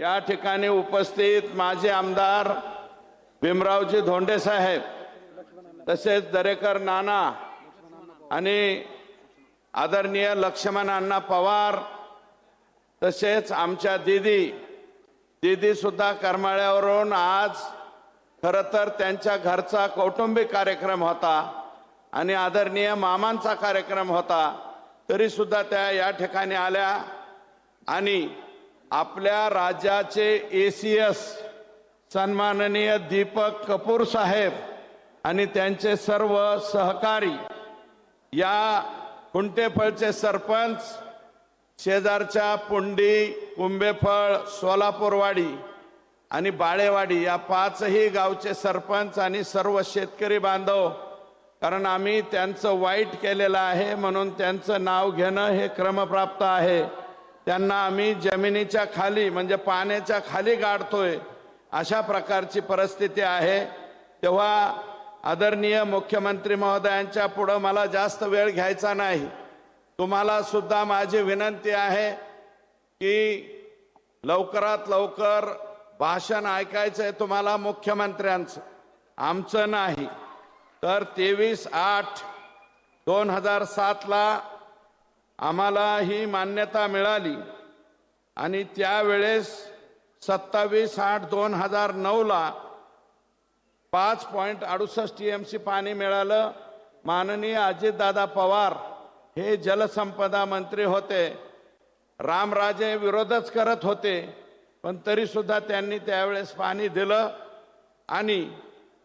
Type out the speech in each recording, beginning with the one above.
या ठिकाणी उपस्थित माजी आमदार भीमरावजी धोंडे साहेब, तसेच दरेकर नाना आणि आदरणीय लक्ष्मण अण्णा पवार, तसेच आमच्या दीदी सुद्धा करमाळ्यावरून आज खरं तर त्यांच्या घरचा कौटुंबिक कार्यक्रम होता आणि आदरणीय मामांचा कार्यक्रम होता, तरी सुद्धा त्या या ठिकाणी आल्या आणि आपल्या राज्याचे एसीएस सन्माननीय दीपक कपूर साहेब आणि त्यांचे सर्व सहकारी, या कुंटेफळचे सरपंच, शेजारच्या पुंडी, कुंभेफळ, सोलापूरवाडी आणि बाळेवाडी या पाचही गावचे सरपंच आणि सर्व शेतकरी बांधव, कारण आम्ही त्यांचं वाईट केलेलं आहे म्हणून त्यांचं नाव घेणं हे क्रमप्राप्त आहे. त्यांना आम्ही जमिनीच्या खाली म्हणजे पाण्याच्या खाली गाडतोय, अशा प्रकारची परिस्थिती आहे. तेव्हा आदरणीय मुख्यमंत्री महोदयांच्या पुढे मला जास्त वेळ घ्यायचा नाही. तुम्हाला सुद्धा माझी विनंती आहे की लवकरात लवकर भाषण ऐकायचं आहे तुम्हाला मुख्यमंत्र्यांचं, आमचं नाही. तर 23/8/2007 ला आम्हाला ही मान्यता मिळाली आणि त्यावेळेस 27/8/2009 ला 5.68 TMC पाणी मिळालं. माननीय अजितदादा पवार हे जलसंपदा मंत्री होते. रामराजे विरोधच करत होते, पण तरी सुद्धा त्यांनी त्यावेळेस पाणी दिलं. आणि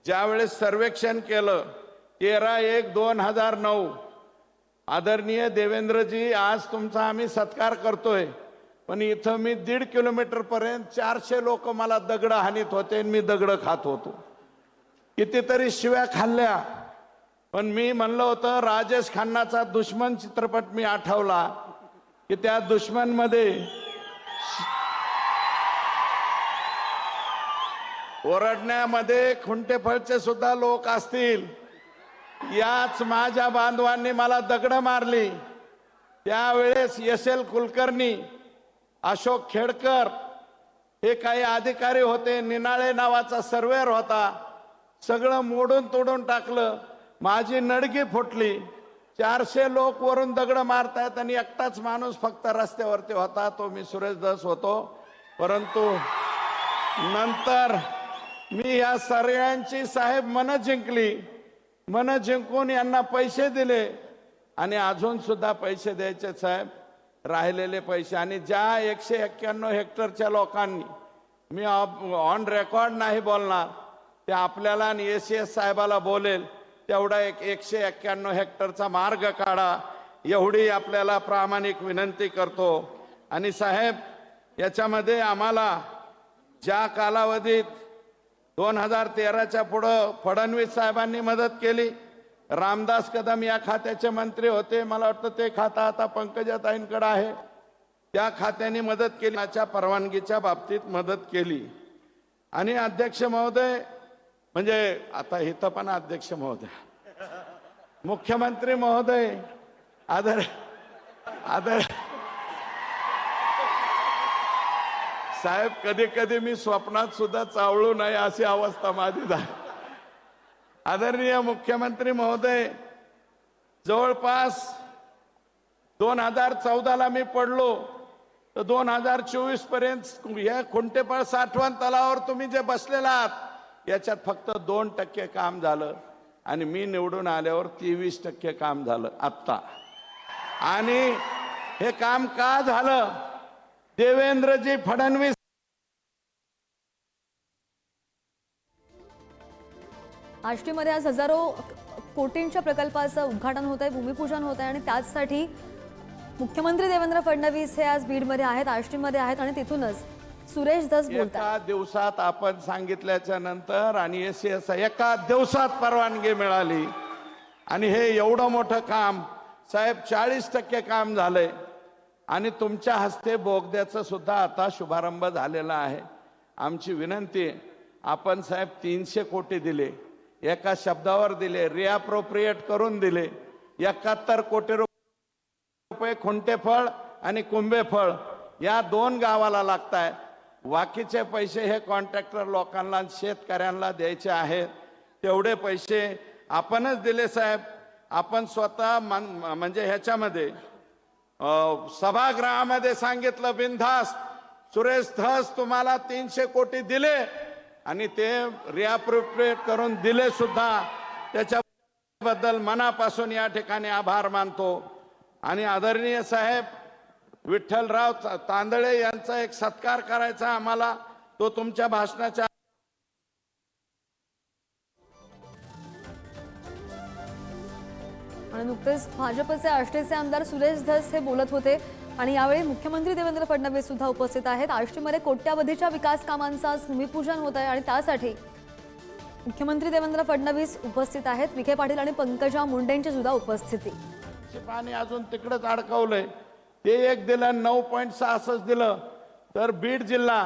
ज्यावेळेस सर्वेक्षण केलं 13/1/2009, आदरणीय देवेंद्रजी, आज तुमचा आम्ही सत्कार करतोय, पण इथं मी 1.5 किलोमीटर पर्यंत 400 लोक मला दगड हाणीत होते, मी दगड खात होतो. कितीतरी शिव्या खाल्ल्या, पण मी म्हणलं होतं राजेश खन्नाचा दुश्मन चित्रपट मी आठवला की त्या दुश्मन मध्ये ओरडण्यामध्ये खुंटेफळचे सुद्धा लोक असतील. याच माझ्या बांधवांनी मला दगड मारली. त्यावेळेस SL कुलकर्णी, अशोक खेडकर हे काही अधिकारी होते, निनाळे नावाचा सर्वेअर होता, सगळं मोडून तोडून टाकलं. माझी नडगी फुटली. 400 लोक वरून दगड मारतायत आणि एकटाच माणूस फक्त रस्त्यावरती होता, तो मी सुरेश धस होतो. परंतु नंतर मी या सगळ्यांची साहेब मन जिंकली. मन जिंकून यांना पैसे दिले आणि अजून सुद्धा पैसे द्यायचे साहेब, राहिलेले पैसे. आणि ज्या 191 हेक्टरच्या लोकांनी, मी ऑन रेकॉर्ड नाही बोलणार, ते आपल्याला आणि ACS साहेबाला बोलेल, तेवढा 191 हेक्टरचा मार्ग काढा, एवढी आपल्याला प्रामाणिक विनंती करतो. आणि साहेब, याच्यामध्ये आम्हाला ज्या कालावधीत 2013च्या पुढं फडणवीस साहेबांनी मदत केली, रामदास कदम या खात्याचे मंत्री होते, मला वाटतं ते खातं आता पंकजाताईंकडे आहे, त्या खात्याने मदत केली, त्याच्या परवानगीच्या बाबतीत मदत केली. आणि अध्यक्ष महोदय, म्हणजे आता इथं पण अध्यक्ष महोदय, मुख्यमंत्री महोदय, आदर साहेब, कधी कधी मी स्वप्नात सुद्धा चावळू नये अशी अवस्था माझी झाली. आदरणीय मुख्यमंत्री महोदय, जवळपास 2014ला मी पडलो तर 2024 पर्यंत या खुंटेफळ साठवण तलावावर तुम्ही जे बसलेला आहात याच्यात फक्त 2% काम झालं आणि मी निवडून आल्यावर 23% काम झालं आत्ता. आणि हे काम का झालं? देवेंद्रजी फडणवीस आष्टीमध्ये आज हजारो कोटींच्या प्रकल्पाचं उद्घाटन होत आहे, भूमिपूजन होत आहे आणि त्याचसाठी मुख्यमंत्री देवेंद्र फडणवीस हे आज बीडमध्ये आहेत, आष्टीमध्ये आहेत आणि तिथूनच सुरेश धस बोलतात. एका दिवसात आपण सांगितल्याच्या नंतर आणि ACS एका दिवसात परवानगी मिळाली आणि हे एवढं मोठं काम साहेब 40% काम झालंय. आणि तुमच्या हस्ते बोगद्याचं सुद्धा आता शुभारंभ झालेला आहे. आमची विनंती आहे, आपण साहेब 300 कोटी दिले, एका शब्दावर दिले, रिअप्रोप्रिएट करून दिले. 71 कोटी रुपये खुंटेफळ आणि कुंभेफळ या 2 गावाला लागतायत. बाकीचे पैसे हे कॉन्ट्रॅक्टर लोकांना शेतकऱ्यांना द्यायचे आहेत. तेवढे पैसे आपणच दिले साहेब. आपण स्वतः म्हणजे ह्याच्यामध्ये सभागृहामध्ये सांगितलं बिनधास्त, सुरेश धस तुम्हाला 300 कोटी दिले आणि ते रिअप्रोप्रिएट करून दिले सुद्धा. त्याच्याबद्दल मनापासून या ठिकाणी आभार मानतो. आणि आदरणीय साहेब विठ्ठलराव तांदळे यांचा एक सत्कार करायचा आम्हाला. तो तुमच्या भाषणाच्या आणि नुकतेच भाजपचे आष्टीचे आमदार सुरेश धस हे बोलत होते. आणि यावेळी मुख्यमंत्री देवेंद्र फडणवीस सुद्धा उपस्थित आहेत. आष्टीमध्ये कोट्यावधीच्या विकास कामांचं आज भूमिपूजन होत आहे आणि त्यासाठी मुख्यमंत्री देवेंद्र फडणवीस उपस्थित आहेत. विखे पाटील आणि पंकजा मुंडेंची सुद्धा उपस्थिती. पाणी अजून तिकडेच अडकवलंय. ते एक दिलं 9.66 दिलं तर बीड जिल्हा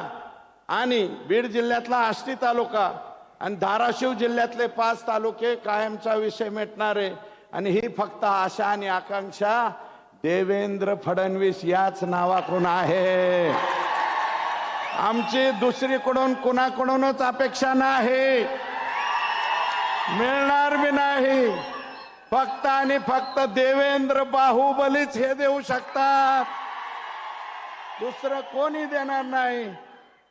आणि बीड जिल्ह्यातला आष्टी तालुका आणि धाराशिव जिल्ह्यातले 5 तालुके कायमचा विषय मिटणारे. आणि ही फक्त आशा आणि आकांक्षा देवेंद्र फडणवीस याच नावाकडून आहे. आमची दुसरीकडून कुणाकडूनच अपेक्षा नाही, मिळणार बी नाही. फक्त आणि फक्त देवेंद्र बाहुबलीच हे देऊ शकतात, दुसरं कोणी देणार नाही.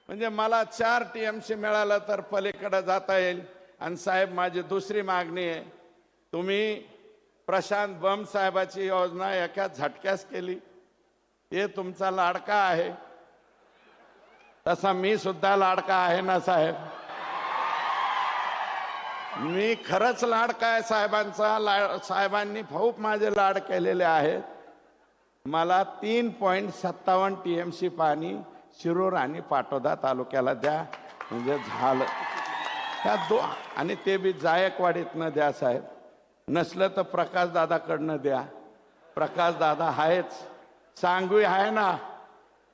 म्हणजे मला 4 TMC मिळालं तर पलीकडे जाता येईल. आणि साहेब माझी दुसरी मागणी आहे, तुम्ही प्रशांत बम साहेबाची योजना एका झटक्यास केली. हे तुमचा लाडका आहे, तसा मी सुद्धा लाडका आहे ना साहेब. मी खरंच लाडका आहे साहेबांचा. साहेबांनी खूप माझे लाड केलेले आहेत. मला 3.57 TMC पाणी शिरूर आणि पाटोदा तालुक्याला द्या, म्हणजे झालं. त्या आणि ते बी जायकवाडीतनं द्या साहेब. नसलं तर प्रकाश दादाकडनं द्या. प्रकाश दादा आहेच, सांगवी आहे ना.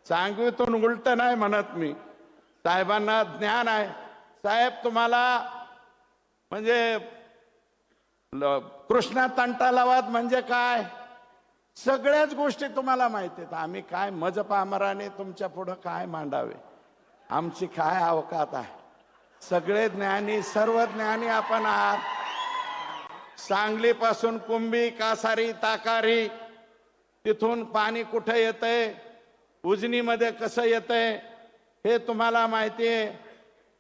सांगवीतून उलट नाही म्हणत मी, साहेबांना ज्ञान आहे. साहेब तुम्हाला म्हणजे कृष्णा तंटालावाद म्हणजे काय, सगळ्याच गोष्टी तुम्हाला माहिती आहेत. आम्ही काय मजपामराने तुमच्या पुढं काय मांडावे, आमची काय अवकात आहे. सगळे ज्ञानी, सर्व ज्ञानी आपण आहात. सांगलीपासून कुंभी, कासारी, ताकारी, तिथून पाणी कुठे येतंय, उजनीमध्ये कसं येतंय हे तुम्हाला माहिती आहे.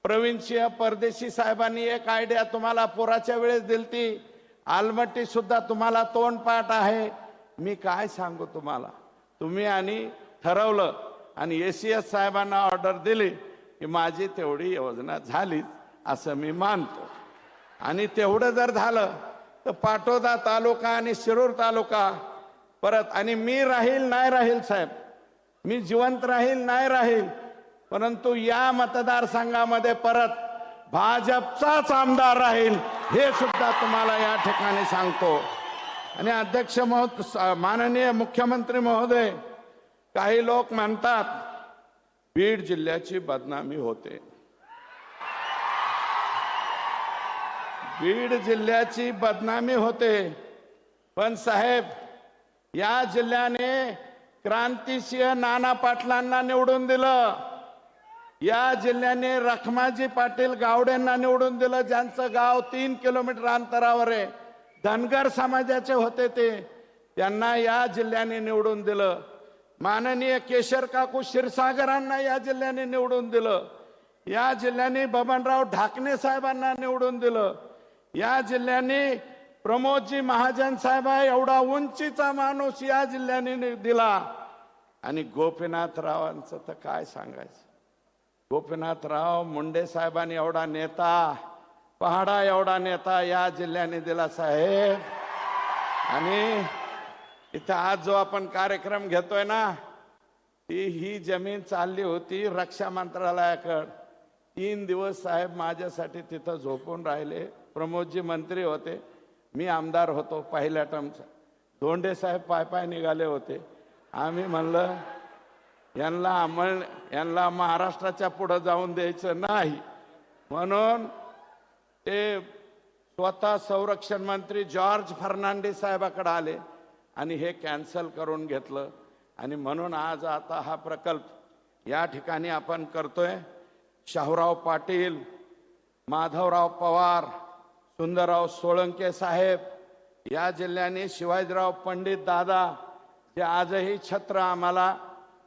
प्रवीणसिंह परदेशी साहेबांनी एक आयडिया तुम्हाला पुराच्या वेळेस दिलती. आलमट्टी सुद्धा तुम्हाला तोंडपाठ आहे. मी काय सांगू तुम्हाला. तुम्ही आणि ठरवलं आणि ACS साहेबांना ऑर्डर दिली की माझी तेवढी योजना झाली असं मी मानतो. आणि तेवढं जर झालं तर पाटोदा तालुका आणि शिरूर तालुका परत, आणि मी राहील नाही राहील साहेब, मी जिवंत राहील नाही राहील, परंतु या मतदारसंघामध्ये परत भाजपचाच आमदार राहील हे सुद्धा तुम्हाला या ठिकाणी सांगतो. आणि अध्यक्ष माननीय मुख्यमंत्री महोदय, काही लोक म्हणतात बीड जिल्ह्याची बदनामी होते. बीड जिल्ह्याची बदनामी होते, पण साहेब या जिल्ह्याने क्रांतिसिंह नाना पाटलांना निवडून दिलं. या जिल्ह्याने रखमाजी पाटील गावडेंना निवडून दिलं, ज्यांचं गाव 3 किलोमीटर अंतरावर आहे. धनगर समाजाचे होते ते, त्यांना या जिल्ह्याने निवडून दिलं. माननीय केशर काकू क्षीरसागरांना या जिल्ह्याने निवडून दिलं. या जिल्ह्याने बबनराव ढाकणे साहेबांना निवडून दिलं. या जिल्ह्याने प्रमोदजी महाजन साहेब एवढा उंचीचा माणूस या जिल्ह्याने दिला. आणि गोपीनाथरावांचं तर काय सांगायचं. गोपीनाथराव मुंडे साहेबांनी एवढा नेता, पहाडा एवढा नेता या जिल्ह्याने दिला साहेब. आणि इथं आज जो आपण कार्यक्रम घेतोय ना, ही जमीन चालली होती रक्षा मंत्रालयाकडे. 3 दिवस साहेब माझ्यासाठी तिथं झोपून राहिले. प्रमोदजी मंत्री होते, मी आमदार होतो पहिल्या टर्मचा. धोंडे साहेब पाय निघाले होते. आम्ही म्हणलं यांना महाराष्ट्राच्या पुढे जाऊन द्यायचं नाही, म्हणून ते स्वतः संरक्षण मंत्री जॉर्ज फर्नांडिस साहेबाकडे आले आणि हे कॅन्सल करून घेतलं. आणि म्हणून आज आता हा प्रकल्प या ठिकाणी आपण करतोय. शाहूराव पाटील, माधवराव पवार, सुंदरराव सोळंके साहेब, या जिल्ह्याने शिवाजीराव पंडित दादा, जे आजही छत्र आम्हाला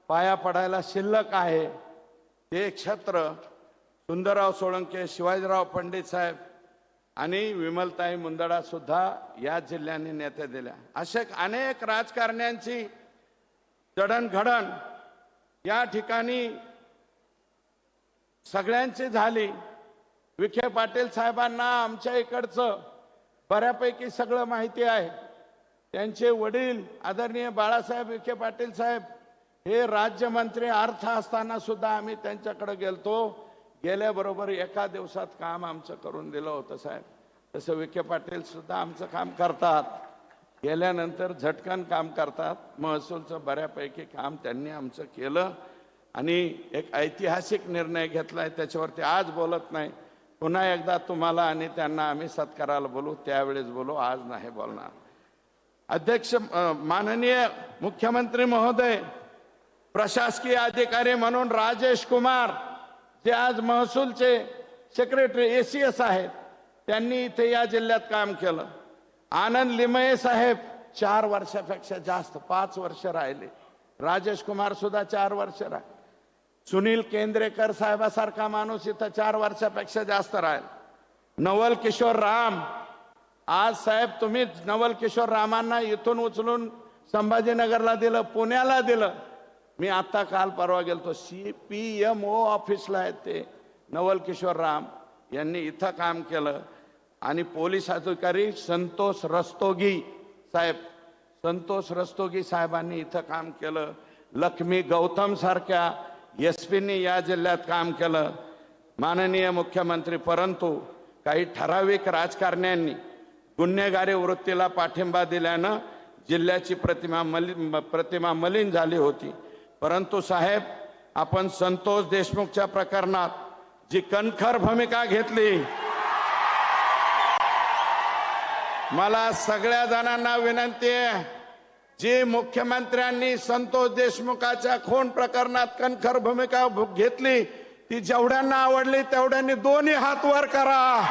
पाया पडायला शिल्लक आहे, ते छत्र सुंदरराव सोळंके, शिवाजीराव पंडित साहेब आणि विमलताई मुंदडा सुद्धा या जिल्ह्याने नेते दिल्या. असे अनेक राजकारण्यांची जडणघडण या ठिकाणी सगळ्यांची झाली. विखे पाटील साहेबांना आमच्या इकडचं बऱ्यापैकी सगळं माहिती आहे. त्यांचे वडील आदरणीय बाळासाहेब विखे पाटील साहेब हे राज्यमंत्री अर्थ असताना सुद्धा आम्ही त्यांच्याकडे गेलतो. गेल्याबरोबर एका दिवसात काम आमचं करून दिलं होतं साहेब. तसं विखे पाटील सुद्धा आमचं काम करतात, गेल्यानंतर झटकन काम करतात. महसूलचं बऱ्यापैकी काम त्यांनी आमचं केलं आणि एक ऐतिहासिक निर्णय घेतलाय, त्याच्यावरती आज बोलत नाही. पुन्हा एकदा तुम्हाला आणि त्यांना आम्ही सत्काराला बोलू, त्यावेळेस बोलू, आज नाही बोलणार. अध्यक्ष, माननीय मुख्यमंत्री महोदय, प्रशासकीय अधिकारी म्हणून राजेश कुमार, जे आज महसूलचे सेक्रेटरी एसीएस आहेत, त्यांनी इथे या जिल्ह्यात काम केलं. आनंद लिमये साहेब 4 वर्षापेक्षा जास्त, 5 वर्ष राहिले. राजेश कुमार सुद्धा 4 वर्ष राहिले. सुनील केंद्रेकर साहेबासारखा माणूस इथं 4 वर्षापेक्षा जास्त राहील. नवल किशोर राम, आज साहेब तुम्ही नवल किशोर रामांना इथून उचलून संभाजीनगरला दिलं, पुण्याला दिलं. मी आता काल परवा गेलतो, CPMO ऑफिसला आहेत ते नवल किशोर राम, यांनी इथं काम केलं. आणि पोलीस अधिकारी संतोष रस्तोगी साहेब, संतोष रस्तोगी साहेबांनी इथं काम केलं. लक्ष्मी गौतम सारख्या SP-नी या जिल्ह्यात काम केलं. माननीय मुख्यमंत्री, परंतु काही ठराविक राजकारण्यांनी गुन्हेगारी वृत्तीला पाठिंबा दिल्यानं जिल्ह्याची प्रतिमा मलिन झाली होती. परंतु साहेब, आपण संतोष देशमुखच्या प्रकरणात जी कणखर भूमिका घेतली, मला सगळ्या जणांना विनंती आहे, जी मुख्यमंत्र्यांनी संतोष देशमुखाच्या खून प्रकरणात कणखर भूमिका घेतली, ती जेवढ्यांना आवडली तेवढ्यांनी दोन्ही हात वर करा.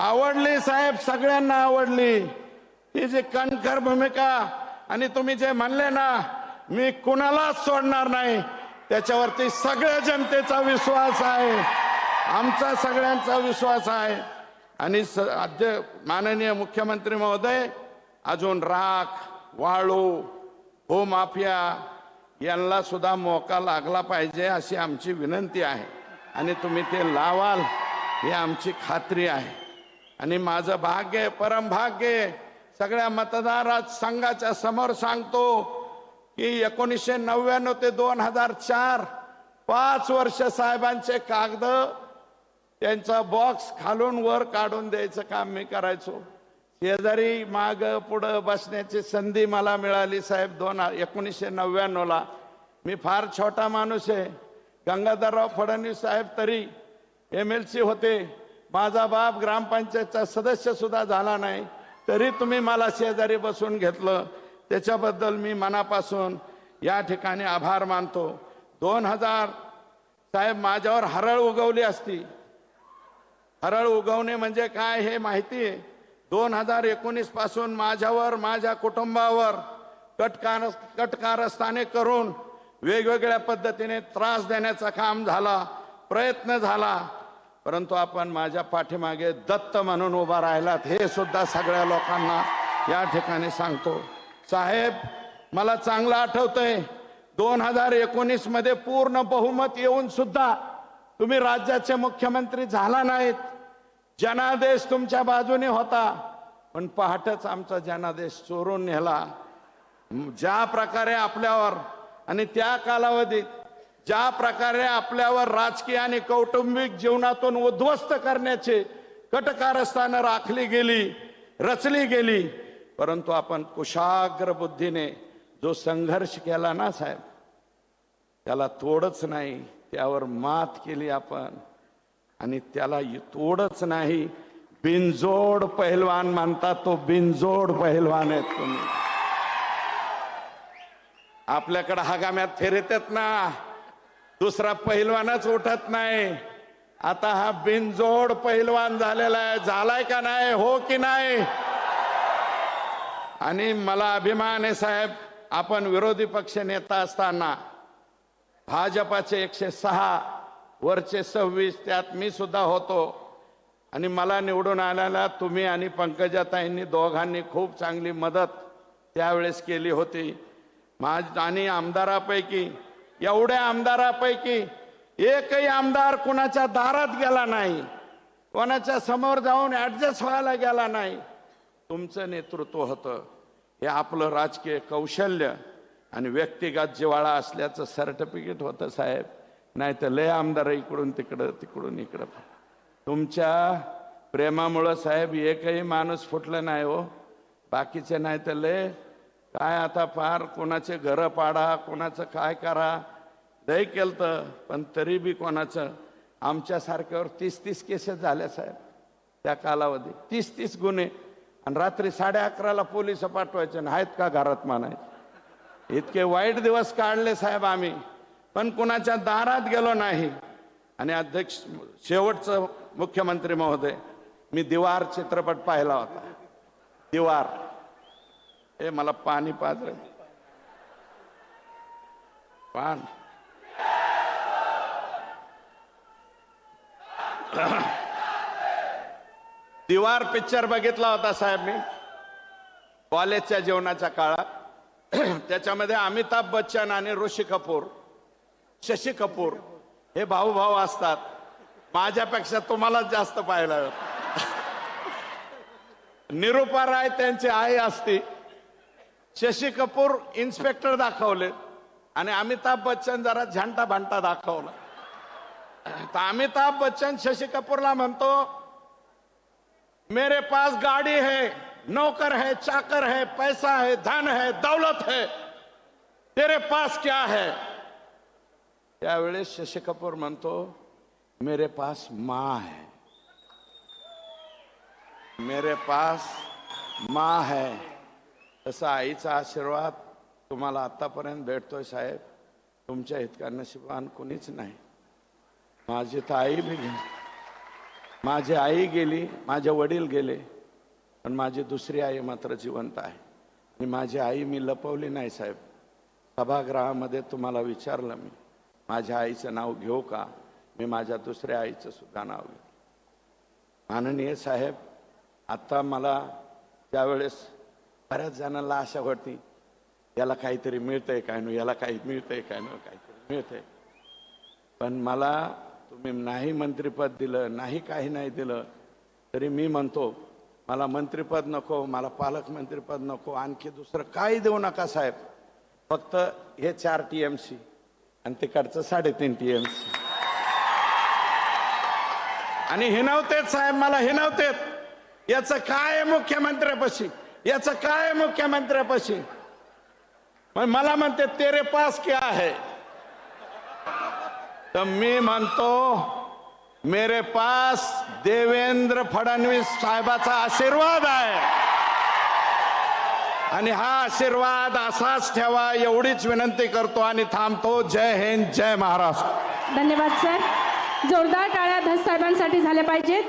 आवडली साहेब, सगळ्यांना आवडली ही जी कणखर भूमिका. आणि तुम्ही जे म्हणले ना, मी कुणालाच सोडणार नाही, त्याच्यावरती सगळ्या जनतेचा विश्वास आहे, आमचा सगळ्यांचा विश्वास आहे. आणि माननीय मुख्यमंत्री महोदय, अजून राख, वाळू, भूमाफिया यांना सुद्धा मोका लागला पाहिजे अशी आमची विनंती आहे. आणि तुम्ही ते लावाल ही आमची खात्री आहे. आणि माझं भाग्य, परमभाग्य, सगळ्या मतदार संघाच्या समोर सांगतो की 1999 ते 2004 5 वर्ष साहेबांचे कागद, त्यांचा बॉक्स खालून वर काढून द्यायचं काम मी करायचो. शेजारी माग पुढं बसण्याची संधी मला मिळाली साहेब 1999ला. मी फार छोटा माणूस आहे. गंगाधरराव फडणवीस साहेब तरी MLC होते, माझा बाप ग्रामपंचायतचा सदस्य सुद्धा झाला नाही, तरी तुम्ही मला शेजारी बसून घेतलं. त्याच्याबद्दल मी मनापासून या ठिकाणी आभार मानतो. 2000 साहेब माझ्यावर हरळ उगवली असती. हरळ उगवणे म्हणजे काय हे माहिती आहे. 2019 पासून माझ्यावर, माझ्या कुटुंबावर कटकारस्थाने करून वेगवेगळ्या पद्धतीने त्रास देण्याचा काम झाला, प्रयत्न झाला. परंतु आपण माझ्या पाठीमागे दत्त म्हणून उभा राहिलात, हे सुद्धा सगळ्या लोकांना या ठिकाणी सांगतो. साहेब, मला चांगलं आठवतंय 2019 मध्ये पूर्ण बहुमत येऊन सुद्धा तुम्ही राज्याचे मुख्यमंत्री झाला नाहीत. जनादेश तुमच्या बाजूने होता, पण पहाटच आमचा जनादेश चोरून नेला. ज्या प्रकारे आपल्यावर आणि त्या कालावधीत ज्या प्रकारे आपल्यावर राजकीय आणि कौटुंबिक जीवनातून उद्ध्वस्त करण्याचे कटकारस्थानं राखली गेली, रचली गेली, परंतु आपण कुशाग्र बुद्धीने जो संघर्ष केला ना साहेब, त्याला तोडच नाही, त्यावर मात केली आपण. आणि त्याला तोडच नाही, बिनजोड पहिलवान म्हणतात, तो बिनजोड पहिलवान आहेत तुम्ही. आपल्याकडे हगाम्यात फिरतात ना, दुसरा पहिलवानच उठत नाही. आता हा बिनजोड पहिलवान झालेला आहे. झालाय का नाही? हो की नाही? आणि मला अभिमान आहे साहेब, आपण विरोधी पक्ष नेता असताना भाजपाचे 106 वरचे 26 त्यात मी सुद्धा होतो. आणि मला निवडून आल्याला तुम्ही आणि पंकजाताईंनी दोघांनी खूप चांगली मदत त्यावेळेस केली होती. आणि आमदारापैकी, एवढ्या आमदारापैकी एकही आमदार कोणाच्या दारात गेला नाही, कोणाच्या समोर जाऊन ऍडजस्ट व्हायला गेला नाही. तुमचं नेतृत्व होतं. हे आपलं राजकीय कौशल्य आणि व्यक्तिगत जिव्हाळा असल्याचं सर्टिफिकेट होतं साहेब. नाही तर लय आमदार इकडून तिकडं तिकडून इकडं. तुमच्या प्रेमामुळं साहेब एकही माणूस फुटला नाही हो. बाकीचे नाही तर लय काय आता फार कोणाचे घरं पाडा, कोणाचं काय करा, लय केलं. पण तरी बी कोणाचं, आमच्यासारख्यावर 30-30 केसेस झाल्या साहेब त्या कालावधी. 30-30 गुन्हे. आणि रात्री 11:30ला पोलिस पाठवायचे आणि आहेत का घरात म्हणायचे. इतके वाईट दिवस काढले साहेब आम्ही, पण कुणाच्या दारात गेलो नाही. आणि अध्यक्ष, शेवटचं मुख्यमंत्री महोदय, मी दीवार चित्रपट पाहिला होता. दीवार, हे मला पाणी पाजलं पान. दीवार पिक्चर बघितला होता साहेब मी कॉलेजच्या जीवनाच्या काळात. त्याच्यामध्ये अमिताभ बच्चन आणि ऋषी कपूर, शशी कपूर हे भाऊ भाऊ असतात. माझ्यापेक्षा तुम्हालाच जास्त पाहिला. निरूपा राय त्यांची आई असती. शशी कपूर इन्स्पेक्टर दाखवले आणि अमिताभ बच्चन जरा झंटा भांटा दाखवला. तर अमिताभ बच्चन शशी कपूरला म्हणतो, मेरे पास गाड़ी है, नौकर है, चाकर है, पैसा है, धन है, दौलत है, तेरे पास क्या है? त्यावेळेस शशी कपूर म्हणतो, मेरे पास माँ है, मेरे पास माँ है. तसा आईचा आशीर्वाद तुम्हाला आतापर्यंत भेटतोय साहेब. तुमच्या इतका नशिबान कोणीच नाही. माझी तर आई बी गेली, माझी आई गेली, माझे वडील गेले, पण माझी दुसरी आई मात्र जिवंत आहे. आणि माझी आई मी लपवली नाही साहेब. सभागृहामध्ये तुम्हाला विचारलं मी, माझ्या आईचं नाव घेऊ का? मी माझ्या दुसऱ्या आईचं सुद्धा नाव घेऊ. माननीय साहेब, आता मला त्यावेळेस बऱ्याच जणांना आशा होती, याला काहीतरी मिळतंय काय नो, याला काही मिळतंय काय नो, काहीतरी मिळतंय. पण मला तुम्ही नाही मंत्रिपद दिलं, नाही काही नाही दिलं, तरी मी म्हणतो मला मंत्रिपद नको, मला पालकमंत्रीपद नको, आणखी दुसरं काही देऊ नका साहेब. फक्त हे 4 TMC आणि तिकडचं 3.5 TMC. आणि हिनवतेच साहेब, मला हिनवतेत. याचं काय मुख्यमंत्र्यापाशी, याचं काय मुख्यमंत्र्यापाशी. मला म्हणते तेरे पास क्या है? तर मी म्हणतो मेरे पास देवेंद्र फडणवीस साहेबाचा आशीर्वाद आहे. आणि हा आशीर्वाद असाच ठेवा एवढीच विनंती करतो आणि थांबतो. जय हिंद, जय महाराष्ट्र. धन्यवाद सर. जोरदार टाळ्या धस साहेबांसाठी झाल्या पाहिजेत.